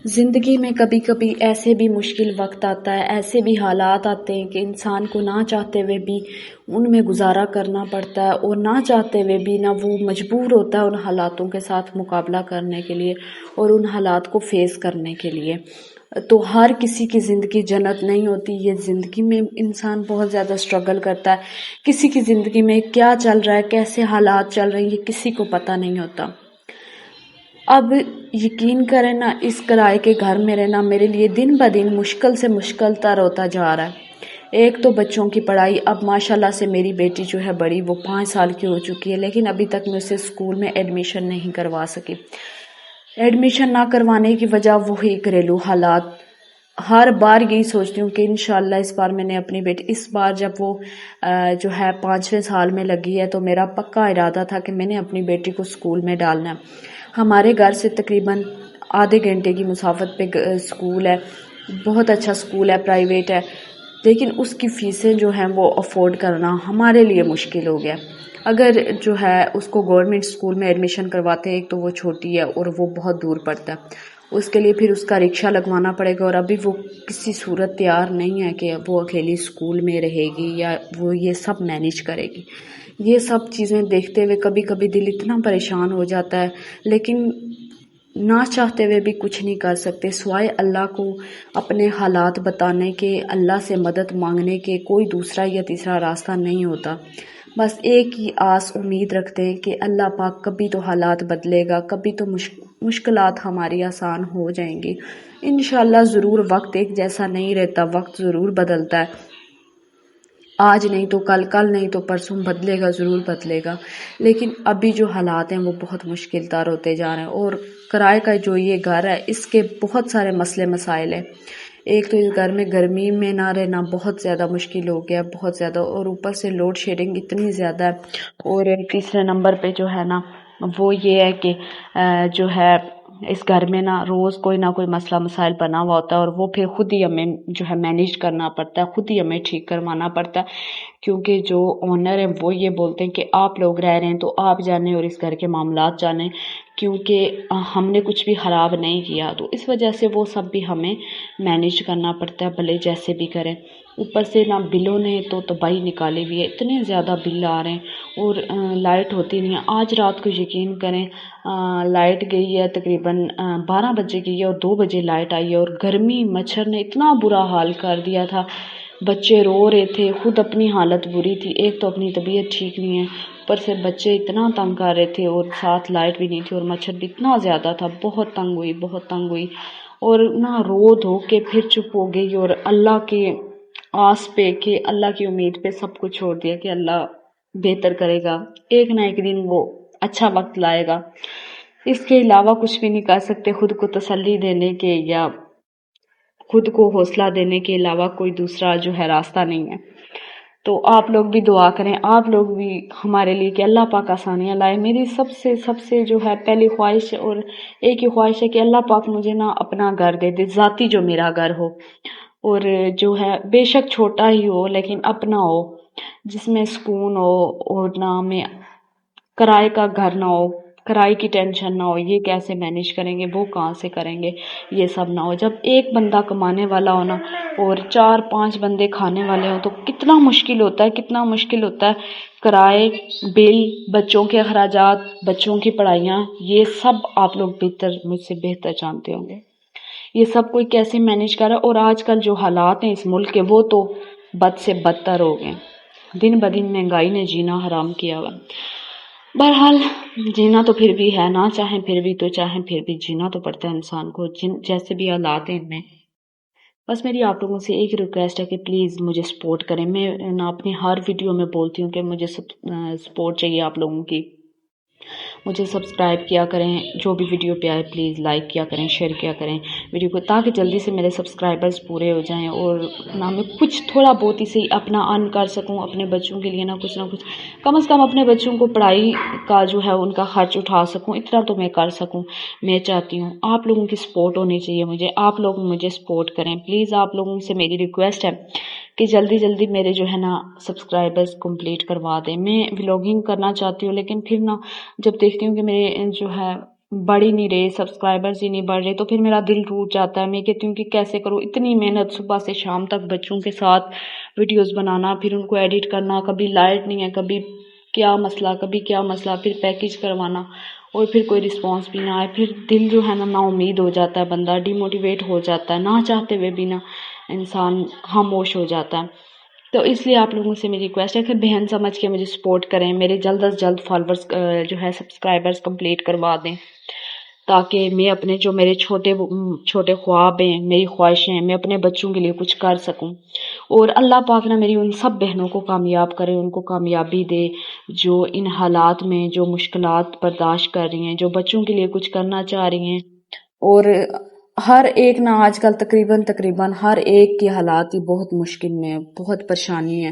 زندگی میں کبھی کبھی ایسے بھی مشکل وقت آتا ہے، ایسے بھی حالات آتے ہیں کہ انسان کو نہ چاہتے ہوئے بھی ان میں گزارا کرنا پڑتا ہے، اور نہ چاہتے ہوئے بھی نہ وہ مجبور ہوتا ہے ان حالاتوں کے ساتھ مقابلہ کرنے کے لیے اور ان حالات کو فیس کرنے کے لیے۔ تو ہر کسی کی زندگی جنت نہیں ہوتی، یہ زندگی میں انسان بہت زیادہ اسٹرگل کرتا ہے۔ کسی کی زندگی میں کیا چل رہا ہے، کیسے حالات چل رہے ہیں، یہ کسی کو پتہ نہیں ہوتا۔ اب یقین کریں نا، اس کرائے کے گھر میں رہنا میرے لیے دن بہ دن مشکل سے مشکل تر ہوتا جا رہا ہے۔ ایک تو بچوں کی پڑھائی، اب ماشاءاللہ سے میری بیٹی جو ہے بڑی، وہ 5 سال کی ہو چکی ہے، لیکن ابھی تک میں اسے اسکول میں ایڈمیشن نہیں کروا سکی۔ ایڈمیشن نہ کروانے کی وجہ وہی گھریلو حالات۔ ہر بار یہی سوچتی ہوں کہ انشاءاللہ اس بار میں نے اپنی بیٹی، اس بار جب وہ جو ہے 5ویں سال میں لگی ہے، تو میرا پکا ارادہ تھا کہ میں نے اپنی بیٹی کو اسکول میں ڈالنا ہے۔ ہمارے گھر سے تقریباً آدھے گھنٹے کی مسافت پہ اسکول ہے، بہت اچھا اسکول ہے، پرائیویٹ ہے، لیکن اس کی فیسیں جو ہیں وہ افورڈ کرنا ہمارے لیے مشکل ہو گیا۔ اگر جو ہے اس کو گورنمنٹ اسکول میں ایڈمیشن کرواتے ہیں، ایک تو وہ چھوٹی ہے اور وہ بہت دور پڑتا ہے، اس کے لیے پھر اس کا رکشہ لگوانا پڑے گا، اور ابھی وہ کسی صورت تیار نہیں ہے کہ وہ اکیلی اسکول میں رہے گی یا وہ یہ سب مینیج کرے گی۔ یہ سب چیزیں دیکھتے ہوئے کبھی کبھی دل اتنا پریشان ہو جاتا ہے، لیکن نہ چاہتے ہوئے بھی کچھ نہیں کر سکتے سوائے اللہ کو اپنے حالات بتانے کے، اللہ سے مدد مانگنے کے۔ کوئی دوسرا یا تیسرا راستہ نہیں ہوتا، بس ایک ہی آس امید رکھتے ہیں کہ اللہ پاک کبھی تو حالات بدلے گا، کبھی تو مشکلات ہماری آسان ہو جائیں گی انشاءاللہ۔ ضرور وقت ایک جیسا نہیں رہتا، وقت ضرور بدلتا ہے، آج نہیں تو کل، کل نہیں تو پرسوں بدلے گا، ضرور بدلے گا، لیکن ابھی جو حالات ہیں وہ بہت مشکل دار ہوتے جا رہے ہیں۔ اور کرائے کا جو یہ گھر ہے، اس کے بہت سارے مسئلے مسائل ہیں۔ ایک تو اس گھر میں گرمی میں نہ رہنا بہت زیادہ مشکل ہو گیا، بہت زیادہ، اور اوپر سے لوڈ شیڈنگ اتنی زیادہ ہے۔ اور تیسرے نمبر پہ جو ہے نا وہ یہ ہے کہ جو ہے اس گھر میں روز کوئی نہ کوئی مسئلہ مسائل بنا ہوا ہوتا ہے، اور وہ پھر خود ہی ہمیں جو ہے مینیج کرنا پڑتا ہے، خود ہی ہمیں ٹھیک کروانا پڑتا ہے، کیونکہ جو اونر ہیں وہ یہ بولتے ہیں کہ آپ لوگ رہ رہے ہیں تو آپ جانیں اور اس گھر کے معاملات جانیں، کیونکہ ہم نے کچھ بھی خراب نہیں کیا، تو اس وجہ سے وہ سب بھی ہمیں مینیج کرنا پڑتا ہے، بھلے جیسے بھی کریں۔ اوپر سے بلوں نے تو تباہی نکالی ہوئی ہے، اتنے زیادہ بل آ رہے ہیں، اور لائٹ ہوتی نہیں ہے۔ آج رات کو یقین کریں لائٹ گئی ہے، تقریباً 12 بجے گئی ہے اور 2 بجے لائٹ آئی ہے، اور گرمی مچھر نے اتنا برا حال کر دیا تھا، بچے رو رہے تھے، خود اپنی حالت بری تھی، ایک تو اپنی طبیعت ٹھیک نہیں ہے، اوپر سے بچے اتنا تنگ کر رہے تھے، اور ساتھ لائٹ بھی نہیں تھی، اور مچھر بھی اتنا زیادہ تھا، بہت تنگ ہوئی، بہت تنگ ہوئی، اور رو دھو کے پھر چپ ہو گئی، اور اللہ کے آس پہ کہ اللہ کی امید پہ سب کچھ چھوڑ دیا کہ اللہ بہتر کرے گا، ایک نہ ایک دن وہ اچھا وقت لائے گا۔ اس کے علاوہ کچھ بھی نہیں کر سکتے، خود کو تسلی دینے کے یا خود کو حوصلہ دینے کے علاوہ کوئی دوسرا جو ہے راستہ نہیں ہے۔ تو آپ لوگ بھی دعا کریں، آپ لوگ بھی ہمارے لیے کہ اللہ پاک آسانیاں لائے۔ میری سب سے جو ہے پہلی خواہش اور ایک ہی خواہش ہے کہ اللہ پاک مجھے اپنا گھر دے دے، ذاتی جو میرا گھر ہو، اور جو ہے بے شک چھوٹا ہی ہو لیکن اپنا ہو، جس میں سکون ہو، اور نہ میں کرائے کا گھر نہ ہو، کرائے کی ٹینشن نہ ہو، یہ کیسے مینیج کریں گے، وہ کہاں سے کریں گے، یہ سب نہ ہو۔ جب ایک بندہ کمانے والا ہونا اور 4-5 بندے کھانے والے ہوں تو کتنا مشکل ہوتا ہے، کتنا مشکل ہوتا ہے۔ کرائے، بل، بچوں کے اخراجات، بچوں کی پڑھائیاں، یہ سب آپ لوگ مجھ سے بہتر جانتے ہوں گے، یہ سب کوئی کیسے مینیج کر رہا ہے۔ اور آج کل جو حالات ہیں اس ملک کے، وہ تو بد سے بدتر ہو گئے، دن بہ دن مہنگائی نے جینا حرام کیا ہوا۔ بہرحال جینا تو پھر بھی ہے، نہ چاہیں پھر بھی تو چاہیں پھر بھی جینا تو پڑتا ہے انسان کو، جیسے بھی حالات ہیں ان میں۔ بس میری آپ لوگوں سے ایک ریکویسٹ ہے کہ پلیز مجھے سپورٹ کریں۔ میں اپنی ہر ویڈیو میں بولتی ہوں کہ مجھے سپورٹ چاہیے آپ لوگوں کی، مجھے سبسکرائب کیا کریں، جو بھی ویڈیو پہ آئے پلیز لائک کیا کریں، شیئر کیا کریں ویڈیو کو، تاکہ جلدی سے میرے سبسکرائبرز پورے ہو جائیں، اور میں کچھ تھوڑا بہت ہی صحیح اپنا ارن کر سکوں، اپنے بچوں کے لیے نہ کچھ کم از کم اپنے بچوں کو پڑھائی کا جو ہے ان کا خرچ اٹھا سکوں، اتنا تو میں کر سکوں۔ میں چاہتی ہوں آپ لوگوں کی سپورٹ ہونی چاہیے مجھے، آپ لوگ مجھے سپورٹ کریں پلیز۔ آپ لوگوں سے میری ریکویسٹ ہے کہ جلدی جلدی میرے جو ہے سبسکرائبرز کمپلیٹ کروا دیں۔ میں ولاگنگ کرنا چاہتی ہوں، لیکن پھر جب دیکھتی ہوں کہ میرے جو ہے بڑھ ہی نہیں رہے، سبسکرائبرز ہی نہیں بڑھ رہے، تو پھر میرا دل ٹوٹ جاتا ہے۔ میں کہتی ہوں کہ کیسے کروں، اتنی محنت صبح سے شام تک بچوں کے ساتھ ویڈیوز بنانا، پھر ان کو ایڈٹ کرنا، کبھی لائٹ نہیں ہے، کبھی کیا مسئلہ، کبھی کیا مسئلہ، پھر پیکج کروانا اور پھر کوئی رسپانس بھی نہ آئے، پھر دل جو ہے نا امید ہو جاتا ہے، بندہ ڈی موٹیویٹ ہو جاتا ہے، نہ چاہتے ہوئے بھی نا انسان خاموش ہو جاتا ہے۔ تو اس لیے آپ لوگوں سے میری ریکویسٹ ہے کہ بہن سمجھ کے مجھے سپورٹ کریں، میرے جلد از جلد فالوورز جو ہے سبسکرائبرز کمپلیٹ کروا دیں، تاکہ میں اپنے جو میرے چھوٹے خواب ہیں، میری خواہشیں ہیں، میں اپنے بچوں کے لیے کچھ کر سکوں، اور اللہ پاک نے میری ان سب بہنوں کو کامیاب کرے، ان کو کامیابی دے جو ان حالات میں جو مشکلات برداشت کر رہی ہیں، جو بچوں کے لیے کچھ کرنا چاہ رہی ہیں۔ اور ہر ایک نا آج کل تقریباً ہر ایک کی حالات ہی بہت مشکل میں ہے، بہت پریشانی ہے۔